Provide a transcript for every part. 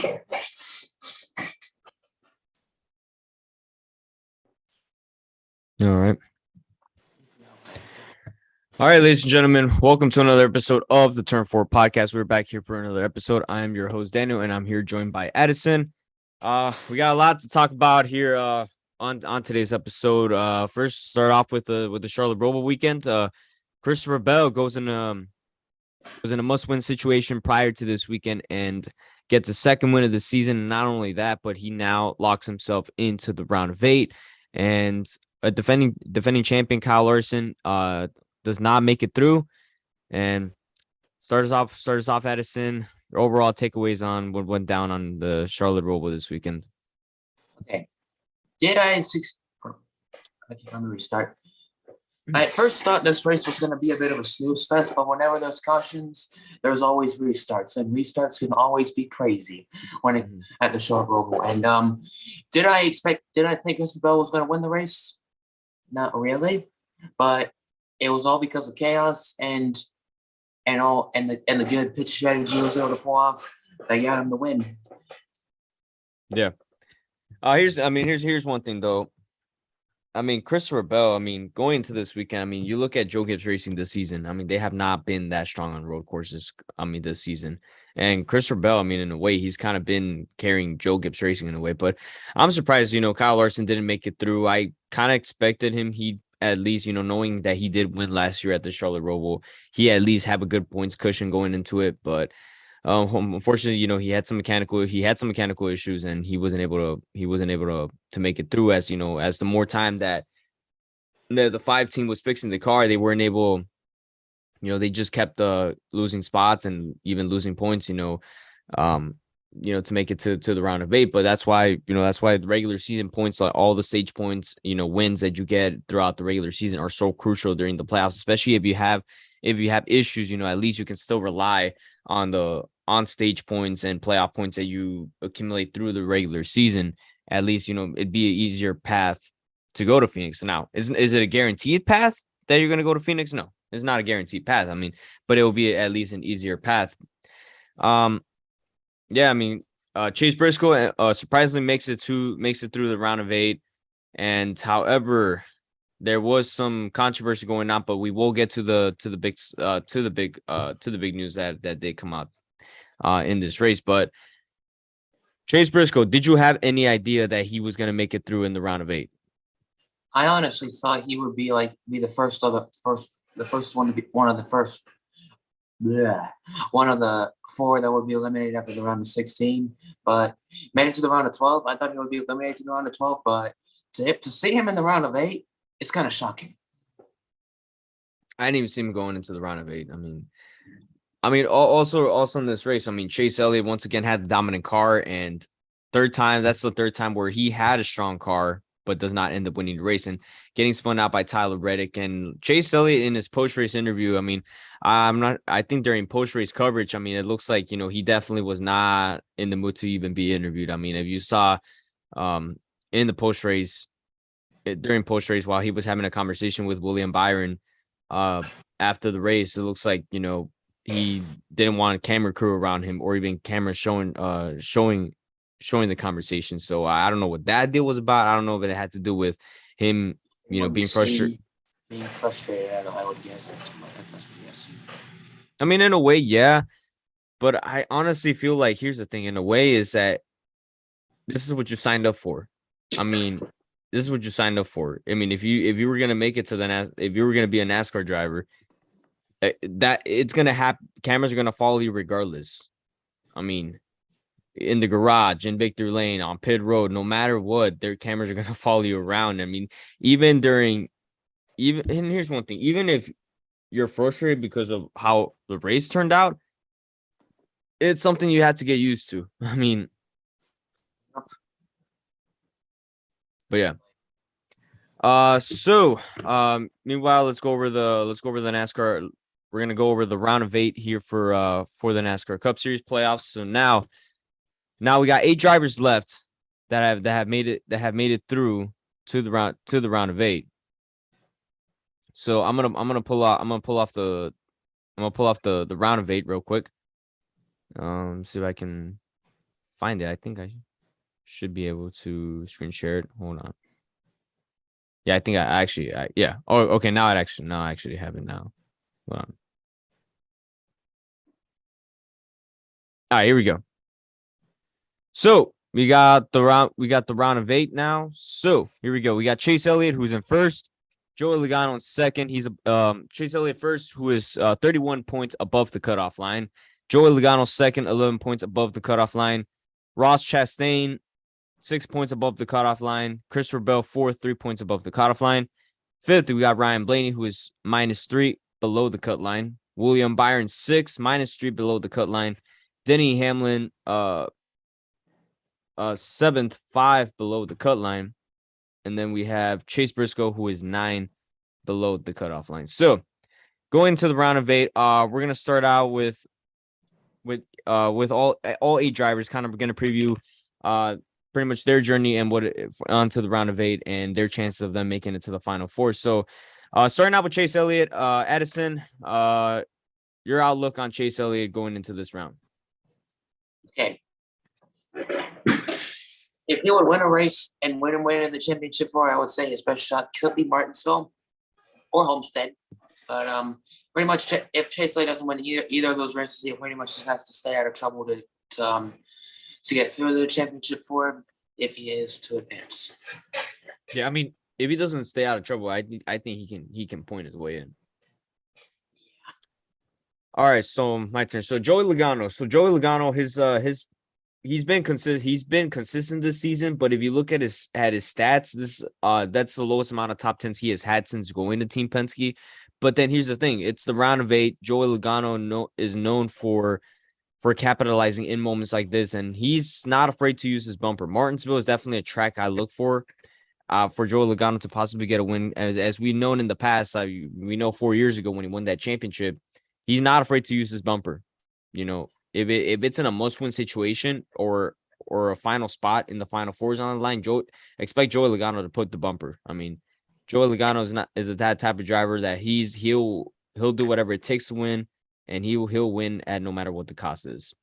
All right. All right, ladies and gentlemen, welcome to another episode of the Turn 4 podcast. We're back here for another episode. I am your host, Daniel, and I'm here joined by Addison. We got a lot to talk about here on today's episode. First, start off with the Charlotte Roval weekend. Christopher Bell was in a must-win situation prior to this weekend and gets a second win of the season. Not only that, but he now locks himself into the round of 8. And a defending champion, Kyle Larson, does not make it through. And starts off Addison. Overall takeaways on what went down on the Charlotte Roval this weekend. Okay. Let me restart. I at first thought this race was going to be a bit of a snooze fest, but whenever there's cautions, there's always restarts, and restarts can always be crazy at the Charlotte Roval. And did I think Mr. Bell was going to win the race? Not really, but it was all because of chaos and the good pitch strategy he was able to pull off that got him the win. Yeah. Here's one thing though. I mean, Christopher Bell, going into this weekend, you look at Joe Gibbs Racing this season. They have not been that strong on road courses, this season. And Christopher Bell, in a way, he's kind of been carrying Joe Gibbs Racing in a way. But I'm surprised, Kyle Larson didn't make it through. I kind of expected him. He at least, knowing that he did win last year at the Charlotte Roval, he at least have a good points cushion going into it. But unfortunately, he had some mechanical issues, and he wasn't able to make it through. As the more time that the 5 team was fixing the car, they weren't able. They just kept losing spots and even losing points. To make it to the round of 8. But that's why the regular season points, like all the stage points, wins that you get throughout the regular season are so crucial during the playoffs, especially if you have issues, at least you can still rely on the on-stage points and playoff points that you accumulate through the regular season. At least, it'd be an easier path to go to Phoenix. Now, is it a guaranteed path that you're going to go to Phoenix? No, it's not a guaranteed path. But it will be at least an easier path. Chase Briscoe surprisingly makes it through the round of 8. And however, there was some controversy going on, but we will get to the big news that did come out in this race. But Chase Briscoe, did you have any idea that he was going to make it through in the round of 8? I honestly thought he would be the first one to be one of the first. One of the 4 that would be eliminated after the round of 16, but made it to the round of 12. I thought he would be eliminated to the round of 12, but to see him in the round of 8, it's kind of shocking. I didn't even see him going into the round of 8. Also in this race, Chase Elliott once again had the dominant car, and that's the third time where he had a strong car but does not end up winning the race and getting spun out by Tyler Reddick. And Chase Elliott in his post-race interview, I think during post-race coverage, it looks like, he definitely was not in the mood to even be interviewed. If you saw in the post-race, during post-race, while he was having a conversation with William Byron after the race, it looks like, he didn't want a camera crew around him or even cameras showing the conversation. So I don't know what that deal was about. I don't know if it had to do with him, being frustrated. Being frustrated, I would guess. That's my guess. In a way, yeah. But I honestly feel like, here's the thing, in a way, is that this is what you signed up for. This is what you signed up for. If you were gonna make it to if you were gonna be a NASCAR driver, that it's gonna happen. Cameras are gonna follow you regardless. In the garage, in victory lane, on pit road, no matter what, their cameras are gonna follow you around. And here's one thing, even if you're frustrated because of how the race turned out, it's something you had to get used to. But yeah. Meanwhile, let's go over the NASCAR. We're gonna go over the round of 8 here for the NASCAR Cup Series playoffs. So now we got 8 drivers left that have made it through to the round of 8. So I'm gonna pull off the round of 8 real quick. See if I can find it. I think I should be able to screen share it. Hold on. Yeah, I think I actually, yeah. Oh, okay. Now I actually have it now. Hold on. All right, here we go. So we got the round of 8 now. So here we go. We got Chase Elliott, who's in first. Joey Logano in second. He's Chase Elliott first, who is 31 points above the cutoff line. Joey Logano second, 11 points above the cutoff line. Ross Chastain, 6 points above the cutoff line. Christopher Bell fourth, 3 points above the cutoff line. Fifth, we got Ryan Blaney, who is -3 below the cut line. William Byron 6, -3 below the cut line. Denny Hamlin, seventh, 5 below the cut line. And then we have Chase Briscoe, who is 9 below the cutoff line. So going to the round of 8, we're gonna start out with all 8 drivers. Kind of gonna preview pretty much their journey and onto the round of 8 and their chances of them making it to the final 4. So starting out with Chase Elliott, Edison, your outlook on Chase Elliott going into this round. Okay. If he would win a race and win the championship for, I would say his best shot could be Martinsville or Homestead. But pretty much, if Chase Elliott doesn't win either of those races, he pretty much just has to stay out of trouble to get through the championship for him if he is to advance. Yeah, I mean, if he doesn't stay out of trouble, I think he can point his way in. All right, so my turn. So Joey Logano, he's been consistent this season, but if you look at his stats, that's the lowest amount of top 10s he has had since going to Team Penske. But then here's the thing: it's the round of 8. Joey Logano is known for capitalizing in moments like this, and he's not afraid to use his bumper. Martinsville is definitely a track I look for Joey Logano to possibly get a win. As we've known in the past, we know 4 years ago when he won that championship, he's not afraid to use his bumper. You know, if it's in a must-win situation or a final spot in the final 4 is on the line, expect Joey Logano to put the bumper. I mean, Joey Logano is that type of driver that he'll do whatever it takes to win, and he'll win at no matter what the cost is.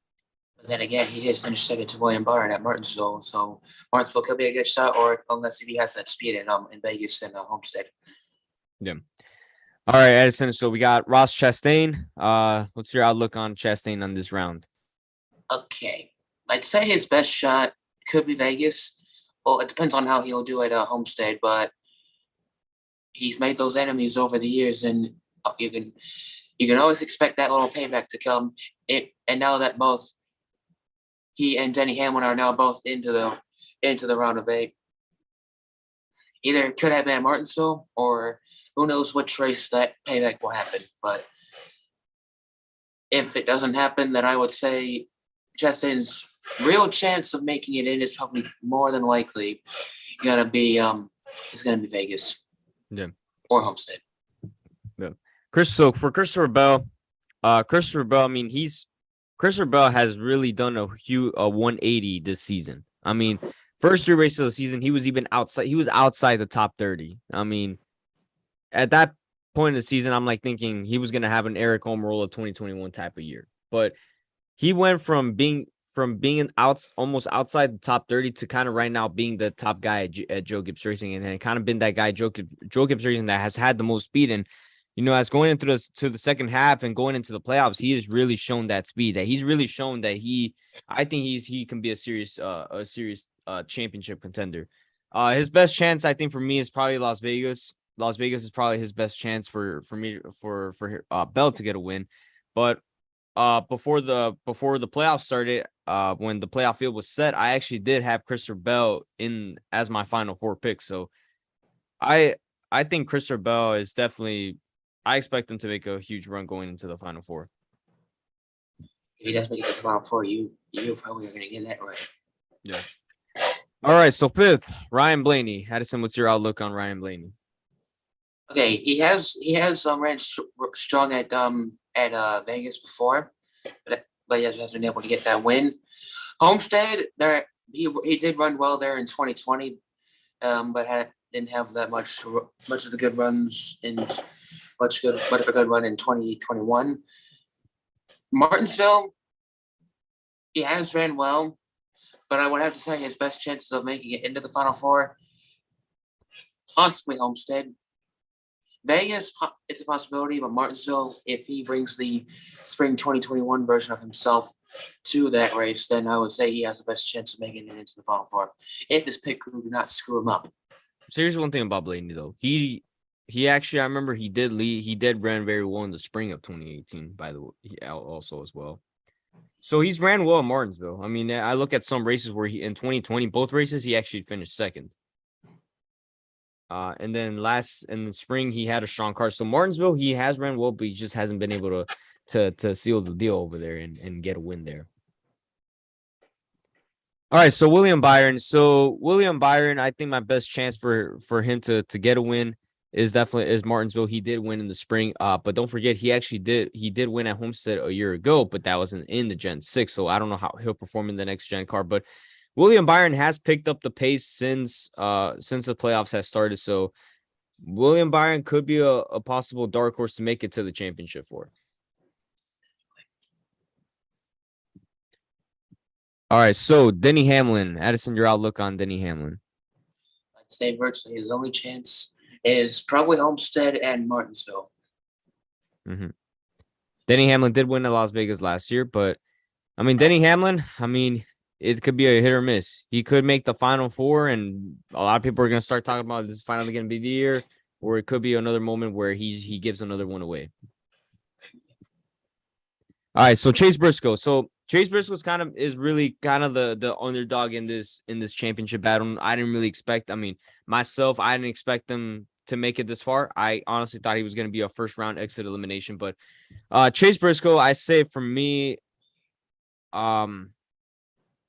But then again, he did finish second to William Byron at Martinsville, so Martinsville could be a good shot, or unless if he has that speed in Vegas and Homestead. Yeah. All right, Edison. So we got Ross Chastain. What's your outlook on Chastain on this round? Okay, I'd say his best shot could be Vegas. Well, it depends on how he'll do at Homestead, but he's made those enemies over the years, and you can always expect that little payback to come. And now that both he and Denny Hamlin are now both into the round of 8, either it could have been at Martinsville, or who knows which race that payback will happen. But if it doesn't happen, then I would say Chastain's real chance of making it in is probably more than likely gonna be Vegas. Yeah. Or Homestead. Yeah. So for Christopher Bell, I mean, Christopher Bell has really done a 180 this season. I mean, first 3 races of the season, he was outside the top 30. I mean, at that point in the season, I'm like thinking he was gonna have an Eric Almirola 2021 type of year. But he went from being almost outside the top 30 to kind of right now being the top guy at Joe Gibbs Racing, and kind of been that guy Joe Gibbs Racing that has had the most speed. And as going into the second half and going into the playoffs, he has really shown that speed. That he's really shown that I think he can be a serious championship contender. His best chance, I think, for me is probably Las Vegas. Las Vegas is probably his best chance for Bell to get a win. But before the playoffs started, when the playoff field was set, I actually did have Christopher Bell in as my final 4 pick. So I think Christopher Bell is definitely. I expect him to make a huge run going into the final 4. If he does make it to the final 4, you probably are going to get that right. Yeah. All right. So 5th, Ryan Blaney. Addison, what's your outlook on Ryan Blaney? Okay, he has ran strong at Vegas before, but he hasn't been able to get that win. Homestead, he did run well there in 2020, but didn't have that much of the good runs and much of a good run in 2021. Martinsville, he has ran well, but I would have to say his best chances of making it into the Final Four, possibly Homestead. Vegas, it's a possibility, but Martinsville, if he brings the spring 2021 version of himself to that race, then I would say he has the best chance of making it into the Final Four. If his pit crew do not screw him up. So here's one thing about Blaney though. He actually, I remember he did lead. He did run very well in the spring of 2018. By the way, also as well. So he's ran well in Martinsville. I mean, I look at some races where he in 2020, both races he actually finished second. And then in the spring he had a strong car. So Martinsville he has ran well, but he just hasn't been able to seal the deal over there and get a win there. All right, so William Byron. I think my best chance for him to get a win is definitely Martinsville. He did win in the spring, but don't forget he did win at Homestead a year ago, but that wasn't in the Gen 6. So I don't know how he'll perform in the next gen car. But William Byron has picked up the pace since the playoffs has started. So William Byron could be a possible dark horse to make it to the championship for. All right, so Denny Hamlin. Addison, your outlook on Denny Hamlin? I'd say virtually his only chance is probably Homestead and Martinsville. Mm-hmm. Denny Hamlin did win at Las Vegas last year, but I mean, Denny Hamlin, I mean, it could be a hit or miss. He could make the Final Four, and a lot of people are going to start talking about this is finally going to be the year, or it could be another moment where he gives another one away. All right, so Chase Briscoe. So Chase Briscoe is really kind of the underdog in this championship battle. I didn't really expect. I mean, myself, I didn't expect them to make it this far. I honestly thought he was going to be a first round exit elimination, but Chase Briscoe, I say for me,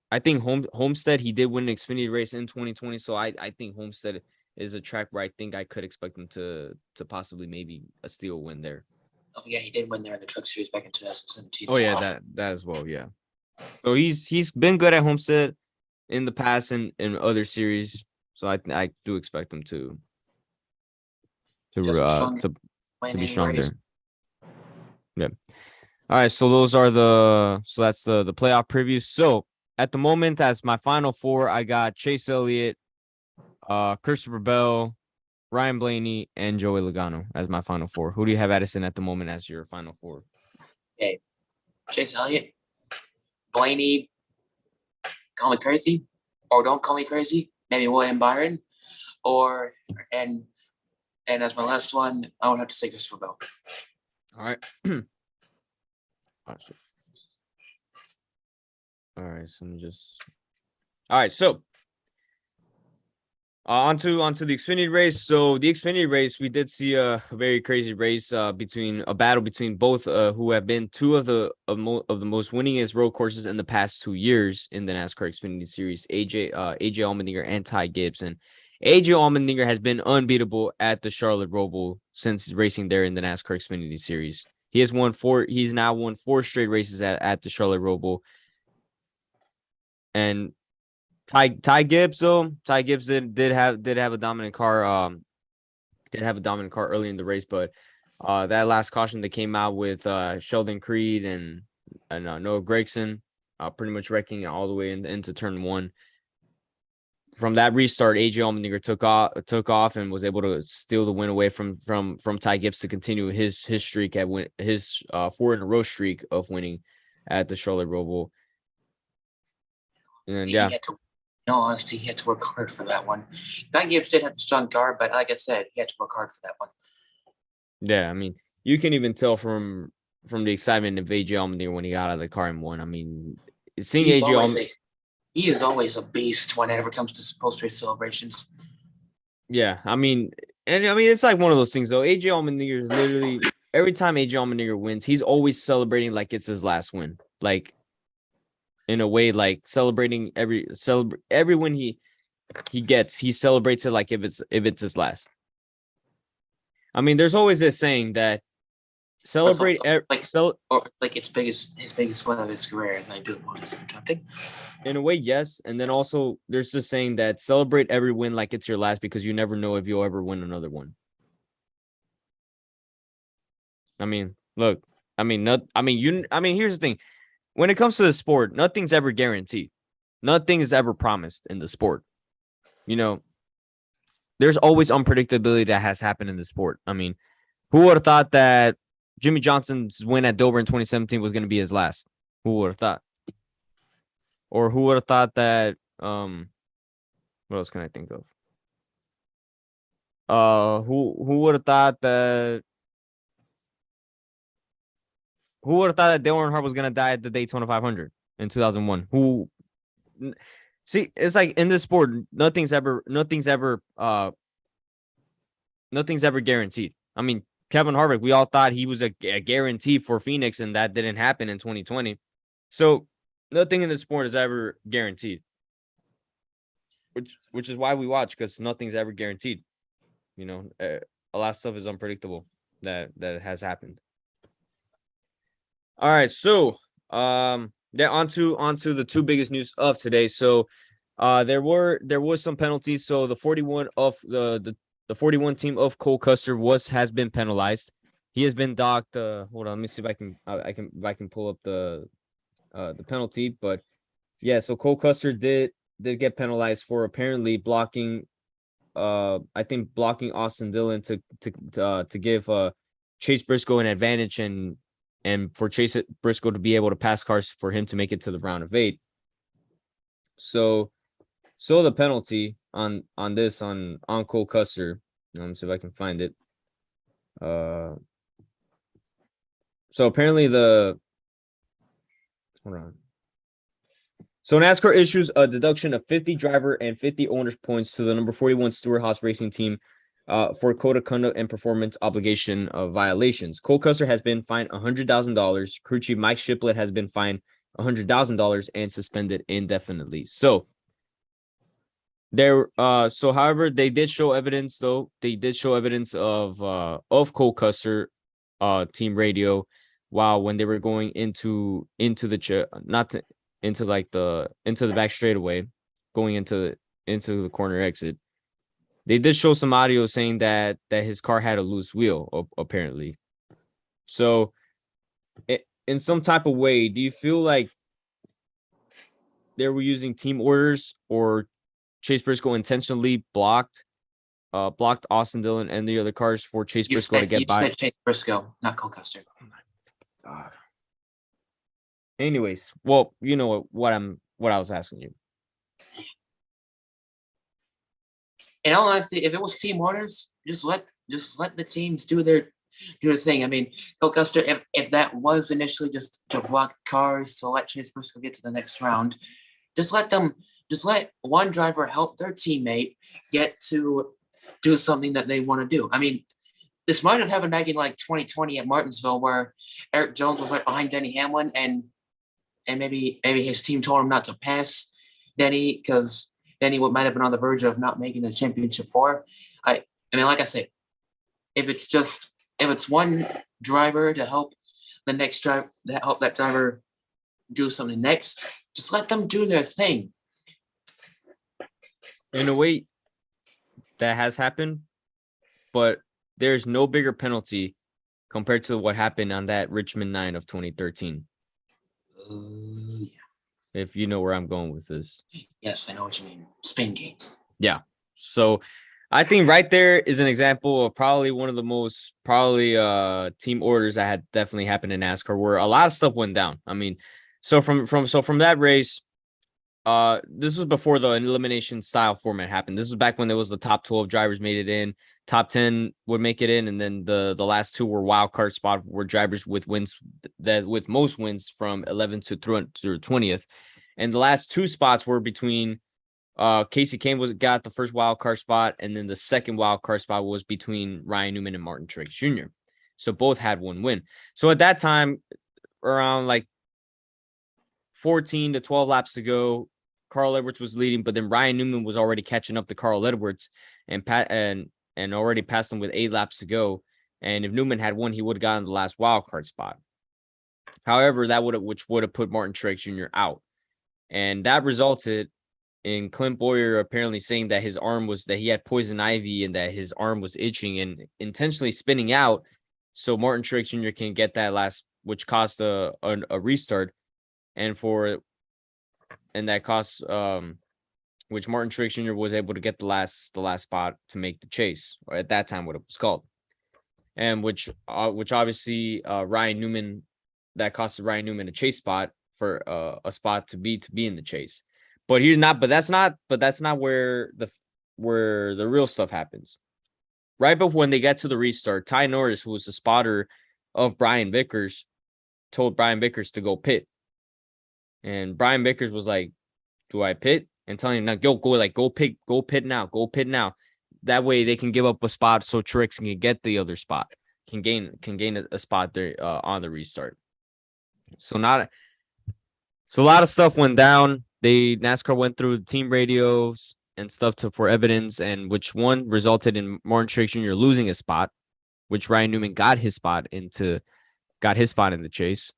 I think Homestead, he did win an Xfinity race in 2020, so I think Homestead is a track where I think I could expect him to possibly maybe a steal win there. Oh yeah, he did win there in the Truck Series back in 2017. Oh yeah, that as well, yeah. So he's been good at Homestead in the past and in other series, so I do expect him to be strong there. Yeah. All right, so that's the playoff preview. So at the moment, as my Final Four, I got Chase Elliott, Christopher Bell, Ryan Blaney, and Joey Logano as my Final Four. Who do you have, Addison, at the moment as your Final Four? Okay, Chase Elliott, Blaney, call me crazy, or don't call me crazy. Maybe William Byron, and as my last one, I would have to say Christopher Bell. All right. All right, so all right, so onto the Xfinity race. So the Xfinity race, we did see a very crazy race between both who have been two of the most winningest road courses in the past 2 years in the NASCAR Xfinity Series, AJ Allmendinger and Ty Gibbs. And AJ Allmendinger has been unbeatable at the Charlotte Roval since racing there in the NASCAR Xfinity Series. He's now won 4 straight races at the Charlotte Roval. And Ty Gibbs did have a dominant car. Did have a dominant car early in the race, but that last caution that came out with Sheldon Creed and Noah Gragson, pretty much wrecking it all the way into turn 1. From that restart, AJ Allmendinger took off and was able to steal the win away from Ty Gibbs to continue his streak at his 4 in a row streak of winning at the Charlotte Roval. And yeah, in all honesty, he had to work hard for that one. Ty Gibbs did have a strong car, but like I said, he had to work hard for that one. Yeah, I mean, you can even tell from the excitement of AJ Allmendinger when he got out of the car and won. I mean, seeing AJ Allmendinger. He is always a beast whenever it comes to post-race celebrations. Yeah, I mean, it's like one of those things, though. AJ Allmendinger is literally, every time AJ Allmendinger wins, he's always celebrating like it's his last win. Like, in a way, like celebrating every win he gets, he celebrates it like if it's his last. I mean, there's always this saying that celebrate his biggest win of his career, as I do it once. In a way, yes. And then also there's this saying that celebrate every win like it's your last, because you never know if you'll ever win another one. I mean, look, here's the thing. When it comes to the sport, nothing's ever guaranteed. nothing is ever promised in the sport. You know, there's always unpredictability that has happened in the sport. I mean, who would have thought that Jimmy Johnson's win at Dover in 2017 was going to be his last? Who would have thought? Or who would have thought that what else can I think of? Who would have thought that Dale Earnhardt was gonna die at the Daytona 500 in 2001? See, it's like in this sport, nothing's ever guaranteed. I mean, Kevin Harvick, we all thought he was a guarantee for Phoenix, and that didn't happen in 2020. So nothing in the sport is ever guaranteed. Which is why we watch, because nothing's ever guaranteed. You know, a lot of stuff is unpredictable that has happened. All right, so yeah, onto the two biggest news of today. So there was some penalties. So the 41 of the 41 team of Cole Custer has been penalized. He has been docked. Hold on, let me see if I can pull up the penalty. But yeah, so Cole Custer did get penalized for apparently blocking Austin Dillon to give Chase Briscoe an advantage and for Chase Briscoe to be able to pass cars for him to make it to the round of 8. So the penalty on Cole Custer. Let me see if I can find it. So apparently hold on. So NASCAR issues a deduction of 50 driver and 50 owner's points to the number 41 Stewart-Haas Racing Team for code of conduct and performance obligation violations. Cole Custer has been fined $100,000. Crew chief Mike Shiplett has been fined $100,000 and suspended indefinitely. So however, they did show evidence though. They did show evidence of Cole Custer team radio when they were going into the back straightaway, going into the corner exit. They did show some audio saying that his car had a loose wheel, apparently. So, in some type of way, do you feel like they were using team orders, or Chase Briscoe intentionally blocked Austin Dillon and the other cars for Chase Briscoe to get by? You said Chase Briscoe, not Cole Custer. Oh my God. Anyways, well, you know what I was asking you. In all honesty, if it was team orders, just let the teams do their thing. I mean, Cole Custer, if that was initially just to block cars to let Chase Briscoe get to the next round, just let one driver help their teammate get to do something that they want to do. I mean, this might have happened back in like 2020 at Martinsville, where Eric Jones was right behind Denny Hamlin, and maybe his team told him not to pass Denny because Denny might have been on the verge of not making the championship 4. I mean, like I said, if it's one driver to help the next driver, help that driver do something next, just let them do their thing. In a way, that has happened, but there's no bigger penalty compared to what happened on that Richmond 9 of 2013. Yeah. If you know where I'm going with this. Yes, I know what you mean. Spin games. Yeah. So I think right there is an example of probably one of the most team orders that had definitely happened in NASCAR, where a lot of stuff went down. I mean, so from that race, this was before the elimination style format happened. This was back when there was the top 12 drivers made it in, top 10 would make it in, and then the last 2 were wild card spot, were drivers with most wins from 11th through 20th, and the last 2 spots were between Casey Kane got the first wild card spot, and then the second wild card spot was between Ryan Newman and Martin Truex Jr. So both had 1 win. So at that time, around like 14 to 12 laps to go, Carl Edwards was leading, but then Ryan Newman was already catching up to Carl Edwards and already passed him with 8 laps to go. And if Newman had won, he would have gotten the last wild card spot. However, which would have put Martin Truex Jr. out. And that resulted in Clint Boyer apparently saying that he had poison ivy and that his arm was itching and intentionally spinning out so Martin Truex Jr. can get that last, which caused a restart. And and that cost which Martin Truex Jr. was able to get the last spot to make the chase, or at that time what it was called, and which obviously Ryan Newman, that costed Ryan Newman a chase spot for a spot to be in the chase. But that's not where the real stuff happens. Right before when they get to the restart, Ty Norris, who was the spotter of Brian Vickers, told Brian Vickers to go pit. And Brian Vickers was like, "Do I pit?" And telling him, "No, go pit now. That way they can give up a spot so Truex can get the other spot, can gain a spot there on the restart." So a lot of stuff went down. NASCAR went through the team radios and stuff for evidence, and which one resulted in Martin Truex Jr. losing a spot, which Ryan Newman got his spot in the chase.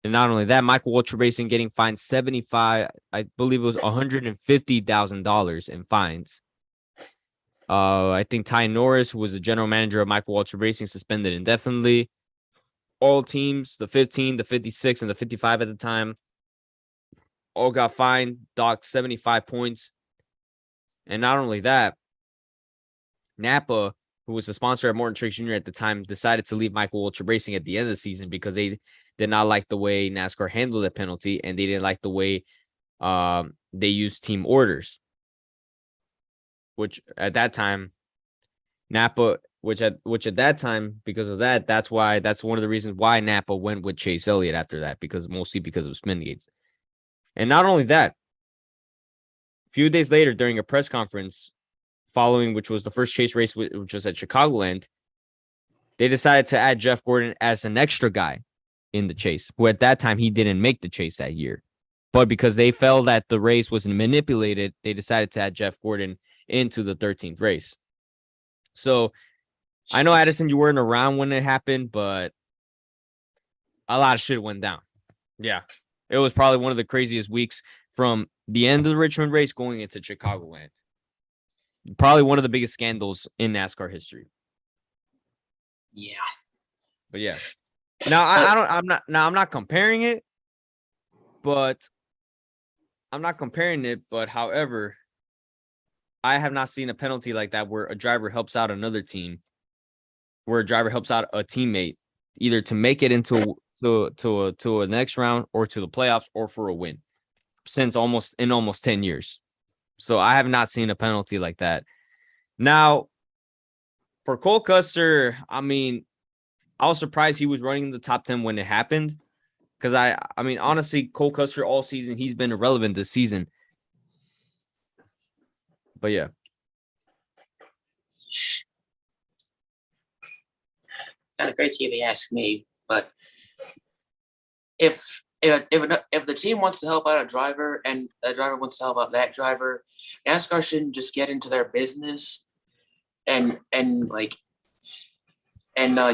And not only that, Michael Waltrip Racing getting fined I believe it was $150,000 in fines. I think Ty Norris, who was the general manager of Michael Waltrip Racing, suspended indefinitely. All teams, the 15, the 56, and the 55 at the time, all got fined, docked 75 points. And not only that, Napa, who was the sponsor of Martin Truex Jr. at the time, decided to leave Michael Waltrip Racing at the end of the season because they did not like the way NASCAR handled the penalty, and they didn't like the way they used team orders. Which at that time, Napa, which at that time, because of that, that's one of the reasons why Napa went with Chase Elliott after that, mostly because of spin gates. And not only that, a few days later during a press conference following, which was the first chase race, which was at Chicagoland, they decided to add Jeff Gordon as an extra guy in the chase, who at that time he didn't make the chase that year. But because they felt that the race was manipulated, they decided to add Jeff Gordon into the 13th race. So I know, Addison, you weren't around when it happened, but a lot of shit went down. Yeah. It was probably one of the craziest weeks from the end of the Richmond race going into Chicagoland. Probably one of the biggest scandals in NASCAR history. Yeah. But yeah. Now I'm not comparing it, but however, I have not seen a penalty like that where a driver helps out another team, where a driver helps out a teammate, either to make it into a next round or to the playoffs or for a win, since almost 10 years. So I have not seen a penalty like that. Now, for Cole Custer, I mean, I was surprised he was running in the top 10 when it happened. Because I mean, honestly, Cole Custer all season, he's been irrelevant this season. But yeah. Kind of crazy if you ask me, but if the team wants to help out a driver and the driver wants to help out that driver, NASCAR shouldn't just get into their business and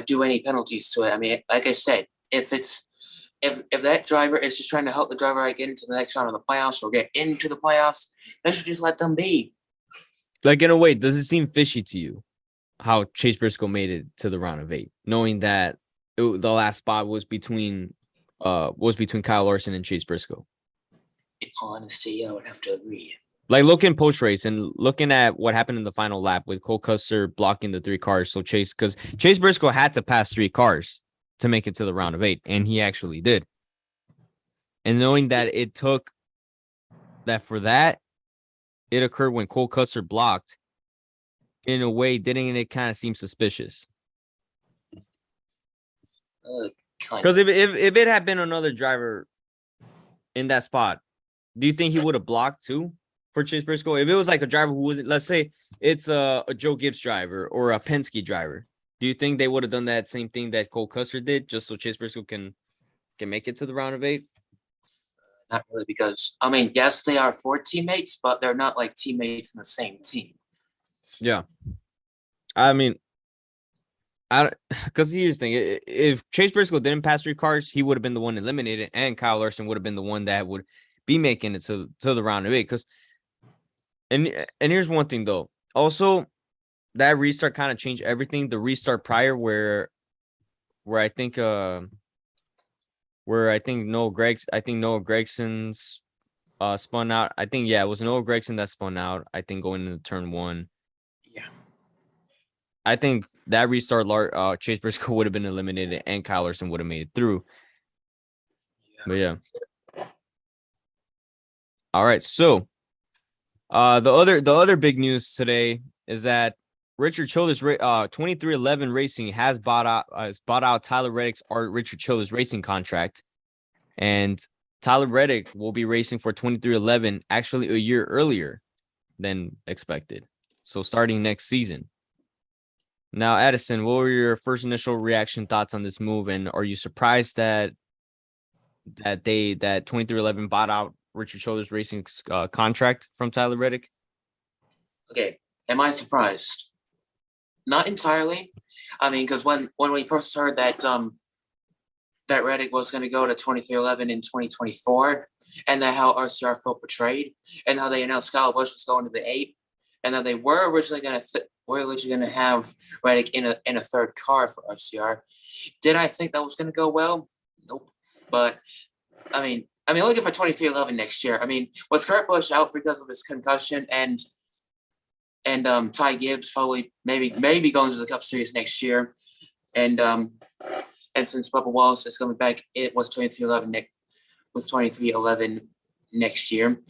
do any penalties to it. I mean, like I said, if that driver is just trying to help the driver get into the next round of the playoffs or get into the playoffs, they should just let them be. Like, in a way, does it seem fishy to you how Chase Briscoe made it to the round of 8, knowing that the last spot was between Kyle Larson and Chase Briscoe? In honesty, I would have to agree. Like, looking post-race and looking at what happened in the final lap with Cole Custer blocking the 3 cars. So Chase Briscoe had to pass 3 cars to make it to the round of 8, and he actually did. And knowing that it took that for that, it occurred when Cole Custer blocked, in a way, didn't it kind of seem suspicious? Because if it had been another driver in that spot, do you think he would have blocked too for Chase Briscoe? If it was like a driver who wasn't, let's say it's a Joe Gibbs driver or a Penske driver, do you think they would have done that same thing that Cole Custer did, just so Chase Briscoe can make it to the round of 8? Not really, because I mean, yes, they are 4 teammates, but they're not like teammates in the same team. Yeah, I mean, because here's the thing: if Chase Briscoe didn't pass 3 cars, he would have been the one eliminated, and Kyle Larson would have been the one that would be making it to the round of 8. Because, and here's one thing though, also that restart kind of changed everything. The restart prior, where I think where I think Noah Gregson's spun out. I think it was Noah Gregson that spun out. I think going into turn 1. Yeah. I think that restart, Chase Briscoe would have been eliminated and Kyle Larson would have made it through. But yeah. All right. So the other big news today is that Richard Childress 2311 Racing has bought out Tyler Reddick's Richard Childress Racing contract. And Tyler Reddick will be racing for 2311 actually a year earlier than expected. So starting next season. Now, Addison, what were your first initial reaction thoughts on this move? And are you surprised that 2311 bought out Richard Childress Racing's contract from Tyler Reddick? Okay. Am I surprised? Not entirely. I mean, because when we first heard that that Reddick was going to go to 2311 in 2024, and that how RCR felt betrayed, and how they announced Kyle Busch was going to the 8, and that they were originally going to have Reddick in a third car for RCR. Did I think that was going to go well? Nope. But I mean, looking for 2311 next year. I mean, with Kurt Busch out because of his concussion and Ty Gibbs probably maybe going to the Cup Series next year, and since Bubba Wallace is coming back, it was 2311 next year.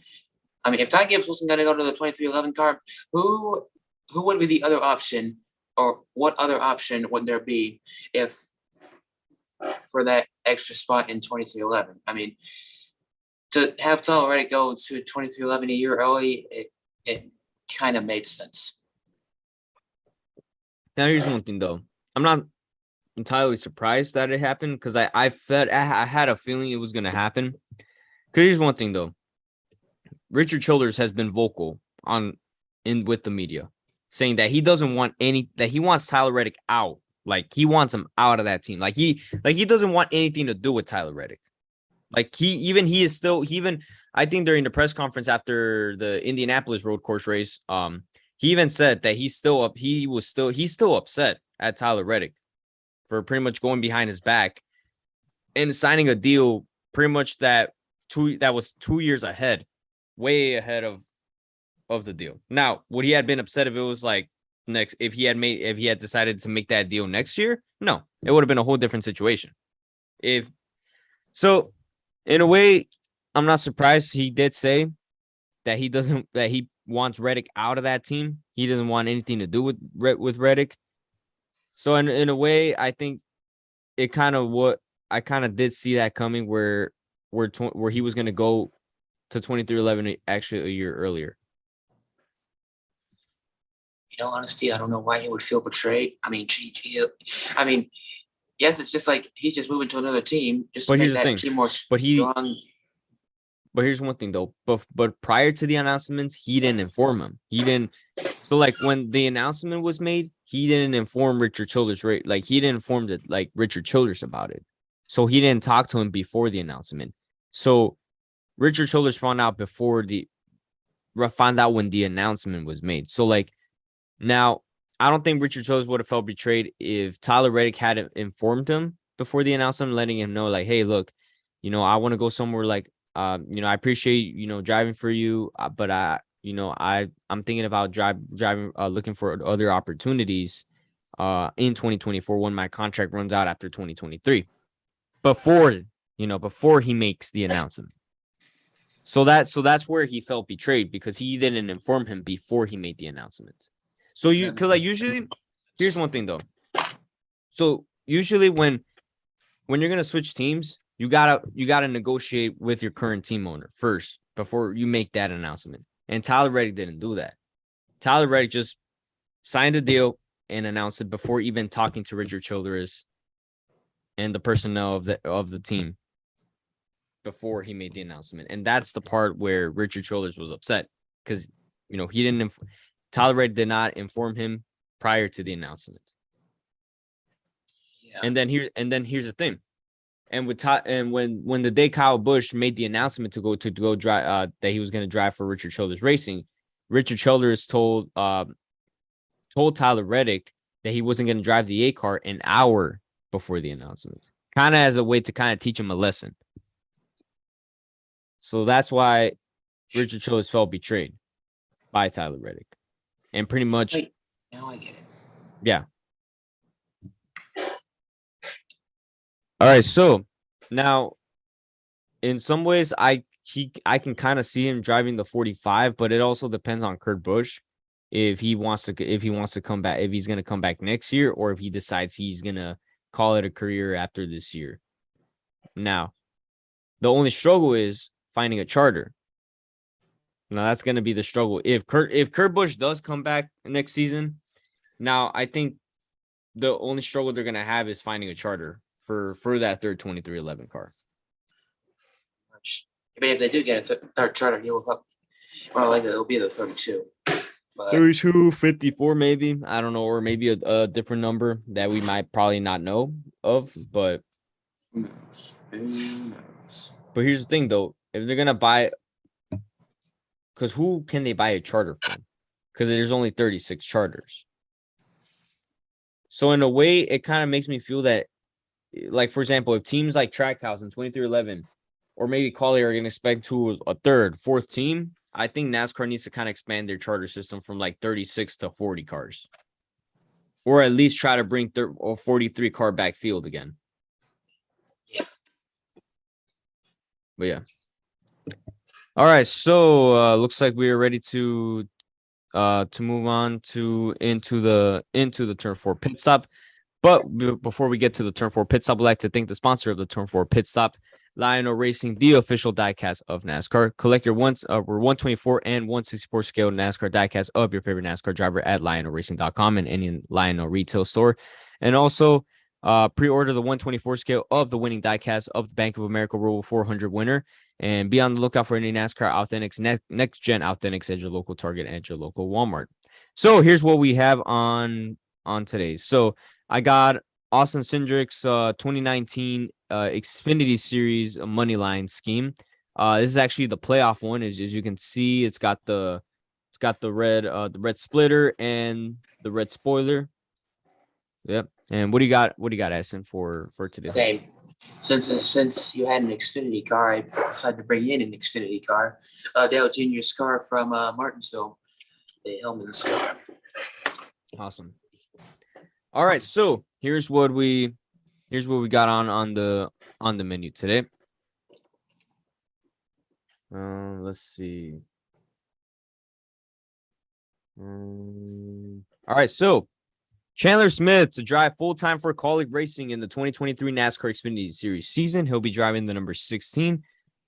I mean, if Ty Gibbs wasn't going to go to the 2311 car, who would be the other option, or what other option would there be if for that extra spot in 2311? I mean, to have Tyler Reddick go to 2311 a year early, it kind of made sense. Now, here's one thing, though. I'm not entirely surprised that it happened because I had a feeling it was going to happen. Because here's one thing, though. Richard Childress has been vocal with the media, saying that he doesn't want that he wants Tyler Reddick out. Like, he wants him out of that team. Like he doesn't want anything to do with Tyler Reddick. Like I think during the press conference after the Indianapolis road course race, he even said that he's still upset at Tyler Reddick for pretty much going behind his back and signing a deal pretty much that was 2 years ahead, way ahead of the deal. Now, would he have been upset if it was like if he had decided to make that deal next year? No, it would have been a whole different situation. So in a way, I'm not surprised. He did say that he wants Reddick out of that team. He doesn't want anything to do with Reddick. So in a way, I think I kind of did see that coming where he was going to go to 2311 actually a year earlier. Honesty, I don't know why he would feel betrayed. I mean, yes, it's just like he's just moving to another team just to make that team more strong. But here's one thing, though. But prior to the announcement, he didn't inform him. He didn't. So, like, when the announcement was made, he didn't inform Richard Childress. Like, he didn't inform Richard Childress about it. So he didn't talk to him before the announcement. So Richard Childress found out when the announcement was made. So, like, now I don't think Richard Childress would have felt betrayed if Tyler Reddick had informed him before the announcement, letting him know, like, hey, look, I want to go somewhere like. I appreciate, driving for you, but I'm thinking about driving, looking for other opportunities, in 2024 when my contract runs out after 2023, before he makes the announcement. So that's where he felt betrayed, because he didn't inform him before he made the announcement. So usually, here's one thing, though. So usually when you're going to switch teams, you gotta negotiate with your current team owner first before you make that announcement. And Tyler Reddick didn't do that. Tyler Reddick just signed a deal and announced it before even talking to Richard Childress and the personnel of the team before he made the announcement. And that's the part where Richard Childress was upset, because he didn't. Tyler Reddick did not inform him prior to the announcement. Yeah. And then here's the thing. And when the day Kyle Busch made the announcement to go drive, that he was going to drive for Richard Childress Racing, Richard Childress told Tyler Reddick that he wasn't going to drive the A car an hour before the announcement. kind of as a way to kind of teach him a lesson. So that's why Richard Childress felt betrayed by Tyler Reddick. And pretty much, Wait, now I get it. yeah. All right, so now in some ways I can kind of see him driving the 45, but it also depends on Kurt Busch if he wants to come back, if he's going to come back next year, or if he decides he's going to call it a career after this year. Now, the only struggle is finding a charter. Now that's going to be the struggle. If Kurt Busch does come back next season, now I think the only struggle they're going to have is finding a charter for that third 2311 car. But if they do get a third charter, he will it'll be the 32. But 32, 54 maybe. I don't know, or maybe a different number that we might probably not know of, but who knows? Who knows? But here's the thing though, if they're going to buy, because who can they buy a charter from? Because there's only 36 charters. So in a way, it kind of makes me feel that, like, for example, if teams like Trackhouse and 2311 or maybe Collier are going to expect to a third, fourth team, I think NASCAR needs to kind of expand their charter system from like 36 to 40 cars. Or at least try to bring 43 car backfield again. Yeah. But yeah. All right, so looks like we are ready to move on into the Turn 4 pit stop. But before we get to the Turn 4 pit stop, I'd like to thank the sponsor of the Turn 4 pit stop, Lion-O Racing, the official diecast of NASCAR. Collect your 124 and 164 scale NASCAR diecast of your favorite NASCAR driver at lionoracing.com and any Lion-O retail store. And also pre-order the 124 scale of the winning diecast of the Bank of America Roval 400 winner. And be on the lookout for any NASCAR Authentics, next-gen Authentics at your local Target and your local Walmart. So here's what we have on today. So I got Austin Cindric's 2019 Xfinity Series money line scheme. This is actually the playoff one. As you can see, it's got the red splitter and the red spoiler. Yep. And what do you got? What do you got, Aston, for today? Okay. Since you had an Xfinity car, I decided to bring in an Xfinity car. Dale Jr.'s car from Martinsville, the Hellman's car. Awesome. All right, so here's what we got on the menu today. Let's see. All right, so Chandler Smith to drive full-time for Colleague Racing in the 2023 NASCAR Xfinity Series season. He'll be driving the number 16.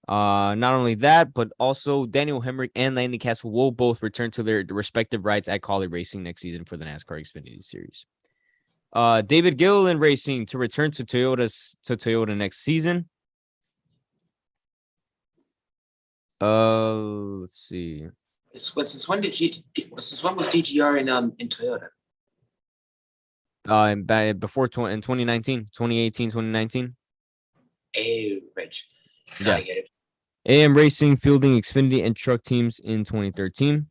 Not only that, but also Daniel Hemrick and Landon Castle will both return to their respective rights at Colleague Racing next season for the NASCAR Xfinity Series. David Gilliland Racing to return to Toyota next season. Let's see. Since when was DGR in Toyota? Before in 2019, 2018, 2019. Oh, right. Yeah. I get it. AM Racing fielding Xfinity and truck teams in 2013.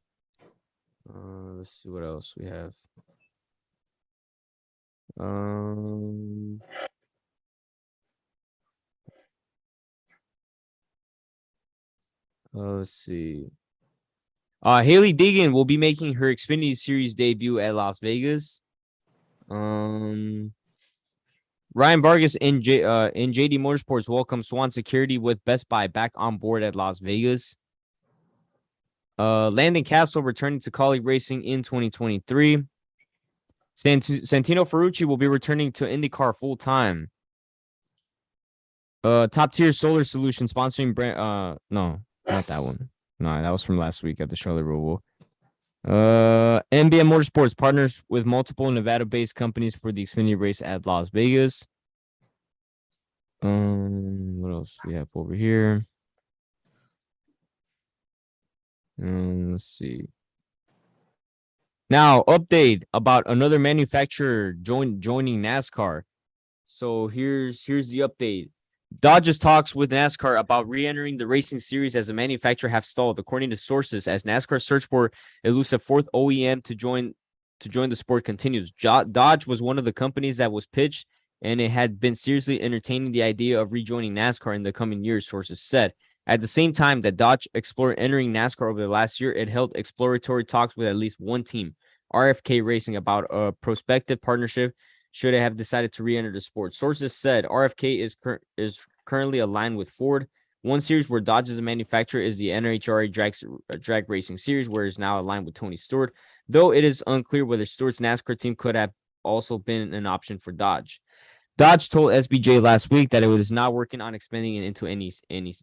Let's see what else we have. Let's see. Haley Deegan will be making her Xfinity Series debut at Las Vegas. Ryan Vargas in JD Motorsports welcomes Swan Security with Best Buy back on board at Las Vegas. Landon Castle returning to Colleague Racing in 2023. Santino Ferrucci will be returning to IndyCar full time. Top Tier Solar Solution sponsoring brand. No, not that one. No, that was from last week at the Charlotte Roval. NBM Motorsports partners with multiple Nevada-based companies for the Xfinity race at Las Vegas. What else do we have over here? Let's see. Now, update about another manufacturer joining NASCAR. So here's the update. Dodge's talks with NASCAR about re-entering the racing series as a manufacturer have stalled, according to sources, as NASCAR search for elusive fourth OEM to join the sport continues. Dodge was one of the companies that was pitched and it had been seriously entertaining the idea of rejoining NASCAR in the coming years, sources said. At the same time that Dodge explored entering NASCAR over the last year, it held exploratory talks with at least one team, RFK Racing, about a prospective partnership should it have decided to re-enter the sport. Sources said RFK is currently aligned with Ford. One series where Dodge is a manufacturer is the NHRA drag racing series, where it's now aligned with Tony Stewart, though it is unclear whether Stewart's NASCAR team could have also been an option for Dodge. Dodge told SBJ last week that it was not working on expanding it into any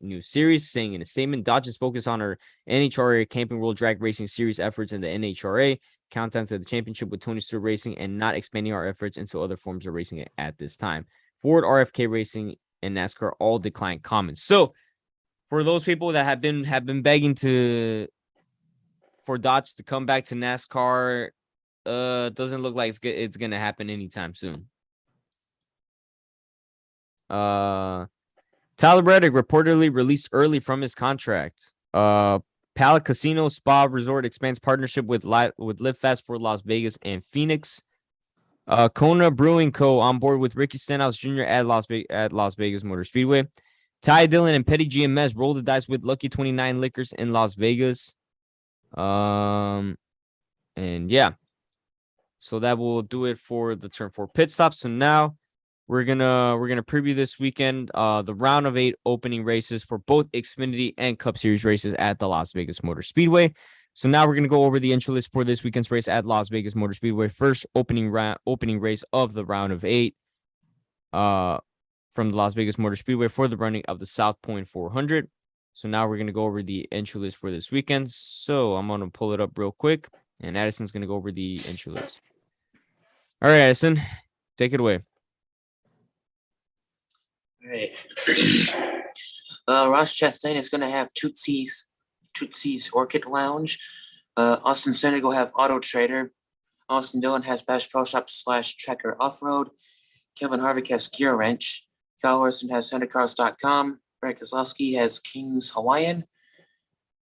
new series, saying in a statement, Dodge is focused on our NHRA Camping World Drag Racing Series efforts in the NHRA, countdown to the championship with Tony Stewart Racing, and not expanding our efforts into other forms of racing at this time. Ford, RFK Racing, and NASCAR all declined comments. So, for those people that have been begging for Dodge to come back to NASCAR, doesn't look like it's gonna happen anytime soon. Tyler Reddick reportedly released early from his contract. Palette Casino Spa Resort expands partnership with Live Fast for Las Vegas and Phoenix. Kona Brewing Co. on board with Ricky Stenhouse Jr. at Las Vegas Motor Speedway. Ty Dillon and Petty GMS roll the dice with Lucky 29 Liquors in Las Vegas. And yeah. So that will do it for the Turn 4 pit stop. So now we're gonna preview this weekend the round of 8 opening races for both Xfinity and Cup Series races at the Las Vegas Motor Speedway. So now we're gonna go over the entry list for this weekend's race at Las Vegas Motor Speedway. First opening race of the round of 8 from the Las Vegas Motor Speedway for the running of the South Point 400. So now we're gonna go over the entry list for this weekend. So I'm gonna pull it up real quick, and Addison's gonna go over the entry list. All right, Addison, take it away. All right. Ross Chastain is going to have Tootsie's Orchid Lounge. Austin Center will have Auto Trader. Austin Dillon has Bash Pro Shop / Trekker Off-Road. Kevin Harvick has Gear Wrench. Kyle Larson has HunterCars.com. Brett Keselowski has King's Hawaiian.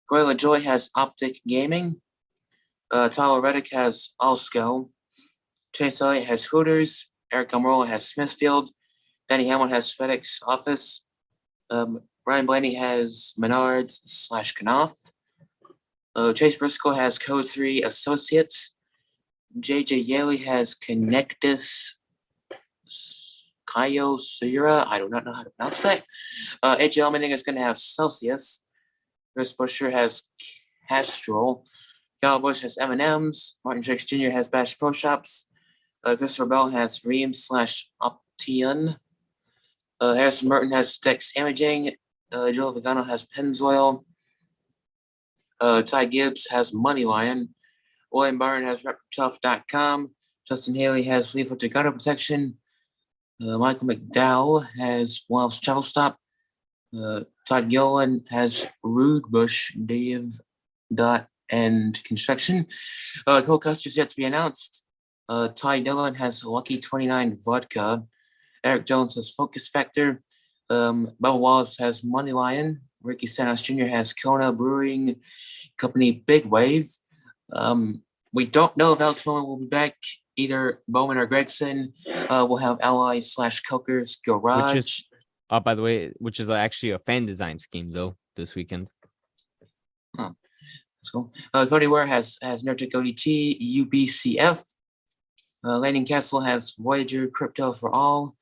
Corey LaJoy has Optic Gaming. Tyler Reddick has Alsco. Chase Elliott has Hooters. Eric Almirola has Smithfield. Danny Hamlin has FedEx Office. Ryan Blaney has Menards / Knopf. Chase Briscoe has Code 3 Associates. JJ Yaley has Connectus Kyocera. I do not know how to pronounce that. AJ Allmendinger is going to have Celsius. Chris Buescher has Castrol. Kyle Busch has M&M's. Martin Truex Jr. has Bash Pro Shops. Christopher Bell has Ream / Option. Harrison Merton has Dex Imaging. Joe Vigano has Pennzoil. Ty Gibbs has Money Lion. William Byrne has RepTough.com. Justin Haley has Lethal to Gutter Protection. Michael McDowell has Wolf's Travel Stop. Todd Yolen has Rude Bush Dave and Construction. Cole Custer's yet to be announced. Ty Dillon has Lucky 29 Vodka. Eric Jones has Focus Factor. Bubba Wallace has Money Lion. Ricky Stenhouse Jr. has Kona Brewing Company Big Wave. We don't know if Alex Bowman will be back. Either Bowman or Gregson. We'll have Allies / Coker's Garage. Which is, by the way, which is actually a fan design scheme though this weekend. Oh, that's cool. Cody Ware has Nurtic ODT, UBCF. Landing Castle has Voyager Crypto for All.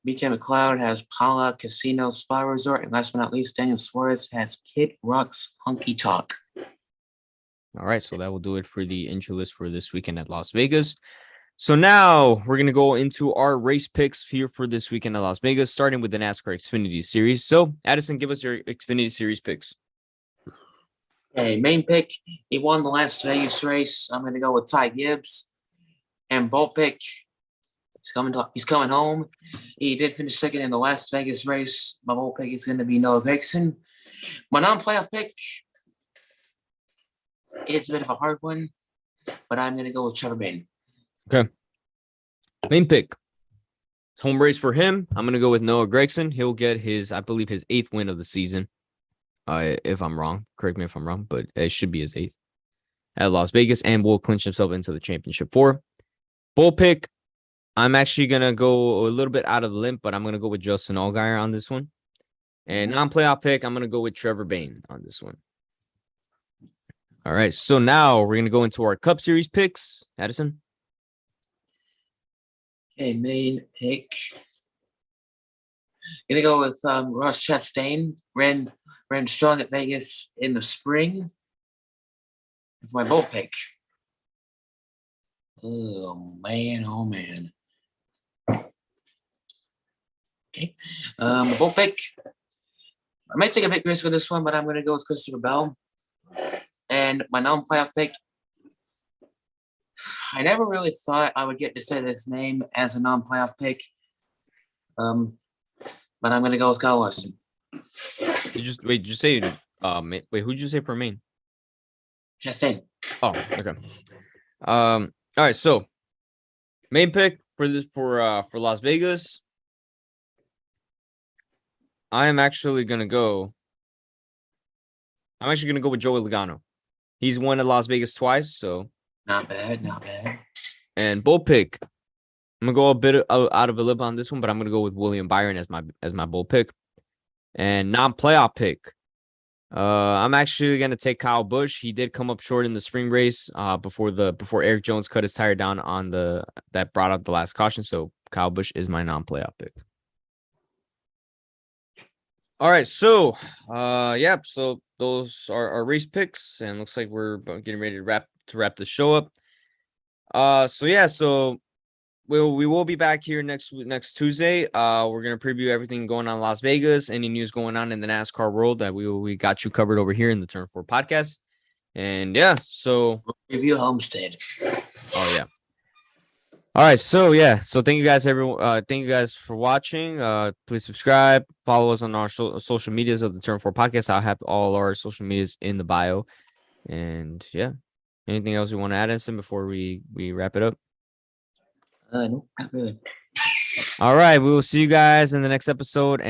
BJ McLeod has Pala Casino Spa Resort. And last but not least, Daniel Suarez has Kid Rock's Hunky Talk. All right, so that will do it for the entry list for this weekend at Las Vegas. So now we're going to go into our race picks here for this weekend at Las Vegas, starting with the NASCAR Xfinity Series. So, Addison, give us your Xfinity Series picks. Okay, main pick, he won the Las Vegas race. I'm going to go with Ty Gibbs. And bold pick, he's coming home. He did finish second in the Las Vegas race. My bold pick is going to be Noah Gragson. My non-playoff pick is a bit of a hard one, but I'm going to go with Trevor Bayne. Okay. Main pick. It's home race for him. I'm going to go with Noah Gragson. He'll get his 8th win of the season. If I'm wrong, correct me if I'm wrong, but it should be his 8th at Las Vegas, and will clinch himself into the championship 4. Bull pick. I'm actually gonna go a little bit out of the limp, but I'm gonna go with Justin Allgaier on this one. And non-playoff pick, I'm gonna go with Trevor Bayne on this one. All right, so now we're gonna go into our Cup Series picks. Addison. Okay, main pick. Gonna go with Ross Chastain. Ran strong at Vegas in the spring. For my bull pick. Oh man. Okay. Bull pick. I might take a big risk with this one, but I'm gonna go with Christopher Bell. And my non-playoff pick. I never really thought I would get to say this name as a non-playoff pick. But I'm gonna go with Kyle Larson. Did you say wait, who'd you say for Maine? Chastain. Oh, okay. All right, so main pick for Las Vegas. I'm actually gonna go with Joey Logano. He's won at Las Vegas twice, so Not bad. and bull pick. I'm gonna go a bit out of a lip on this one, but I'm gonna go with William Byron as my bull pick. And non-playoff pick. I'm actually gonna take Kyle Busch. He did come up short in the spring race before Eric Jones cut his tire down on that brought up the last caution. So Kyle Busch is my non-playoff pick. All right, so so those are our race picks, and looks like we're getting ready to wrap the show up. So we will be back here next Tuesday. We're gonna preview everything going on in Las Vegas, any news going on in the NASCAR world that we got you covered over here in the Turn 4 podcast. And so review Homestead. Oh yeah. All right, so thank you guys everyone. Thank you guys for watching. Please subscribe, follow us on our social medias of the Turn 4 podcast. I'll have all our social medias in the bio. And anything else you want to add, Edson, before we wrap it up? No, not really. All right, we will see you guys in the next episode.